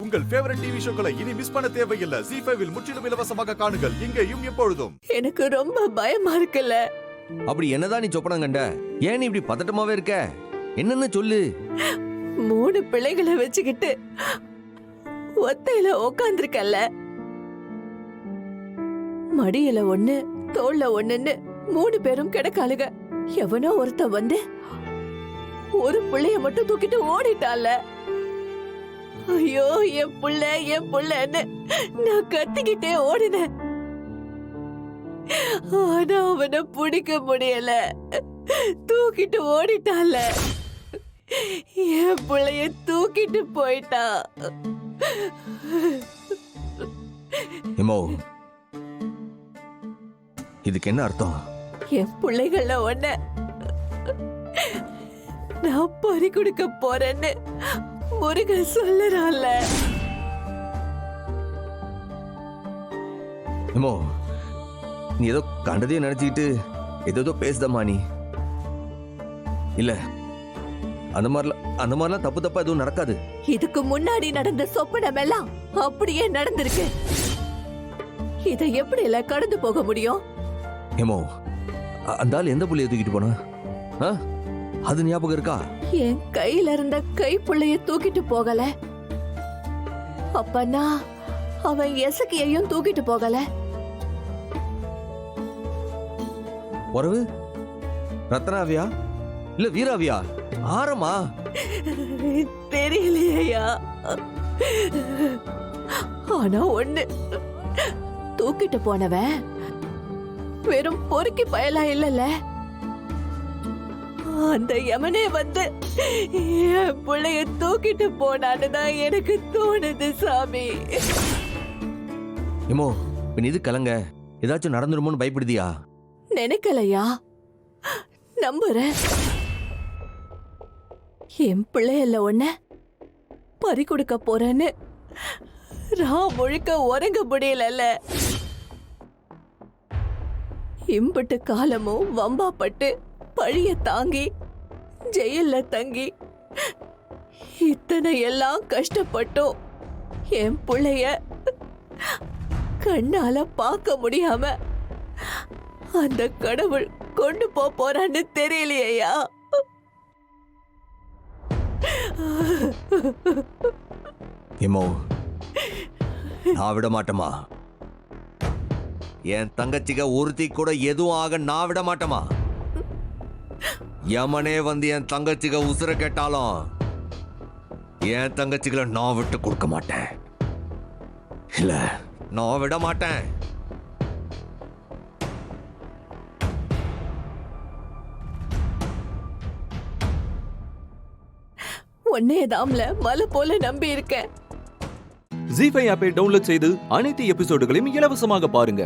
உங்கள் favourite TV ஷோக்களை இனி miss பண்ண தேவையில்லை. ZEE5 இல் முற்றிலும் இலவசமாக காணுங்கள், இங்கேயும் எப்பொழுதும். எனக்கு ரொம்ப பயமா இருக்குல்ல. அப்படி என்னதான் நீ சொப்பனம் கண்ட? ஏன் நீ இப்படி பதட்டமாவே இருக்க? என்னன்னு சொல்லு. 3 பிள்ளைகளை வச்சுக்கிட்டு ஒத்தையில உக்காந்துருக்கல்ல. மடியில 1, தோல்ல 1ன்னு 3 பேரும் கிடக்காளுக. எவனோ ஒருத்த வந்து ஒரு பிள்ளைய மட்டும் தூக்கிட்டு ஓடிட்டால. ஐயோ என் புள்ளன்னு நான் கத்திக்கிட்டே ஓடினேன். ஆனா அவனை பிடிக்க முடியல. தூக்கிட்டு ஓடிட்டால. என் பிள்ளைய தூக்கிட்டு போயிட்டா. இதுக்கு என்ன அர்த்தம்? என் பிள்ளைகள ஒண்ணு நான் பறி கொடுக்க போறேன்னு முருகன் சொல்லறான்ல. நீ ஏதோ கண்டதையும் நினைச்சுக்கிட்டு ஏதோ பேசுதம்மா நீ. இல்ல அந்த மாதிரிலாம் தப்பா எதுவும் நடக்காது. இதுக்கு முன்னாடி நடந்த சொப்பனம் எல்லாம் அப்படியே நடந்திருக்கு. இதை எப்படி இல்ல கடந்து போக முடியும்? அந்த ஆள் எந்த புள்ளைய தூக்கிட்டு போனா? அது ஞாபகம் இருக்கா? என் கையில இருந்த கைப்புள்ளைய தூக்கிட்டு போகல. அப்பனா அவன் எசக்கியையும் தூக்கிட்டு போகல. உறவு ரத்னாவியா இல்ல வீராவியா? ஆரமா தெரியலையா? ஆனா ஒண்ணு, தூக்கிட்டு போனவன் வெறும் பொறுக்கி பயலா இல்லல. அந்த யமனே வந்து என் பிள்ளைய தூக்கிட்டு போனான்னுதான் எனக்கு தோணுது சாமி. இது கலங்க ஏதாச்சும் நடந்துருமோன்னு பயப்படுதியா? நினைக்கலையா, நம்புறேன். என் பிள்ளையல்ல ஒன்ன பறி கொடுக்க போறேன்னு முழுக்க உறங்க முடியல. இம்புட்டு காலமும் வம்பாப்பட்டு பழிய தாங்கி ஜெயில தங்கி இத்தனை எல்லாம் கஷ்டப்பட்டோம் என் பிள்ளைய கண்ணால பார்க்க முடியாம அந்த கடவுள் கொண்டு போறான்னு தெரியலையா? நான் விட மாட்டேமா. என் தங்கச்சிக ஒருத்தி கூட எதுவும் ஆக நான் விட மாட்டேமா. யமனே வந்து என் தங்கச்சிக உசுர கேட்டாலும் என் தங்கச்சிகளை நான் விட்டு கொடுக்க மாட்டேன். இல்ல, நான் விட மாட்டேன். ஒன்னேதாம்ல மலை போல நம்பி இருக்கேன். ZEE5 ஆப்பை டவுன்லோட் செய்து அனைத்து எபிசோடுகளையும் இலவசமாக பாருங்க.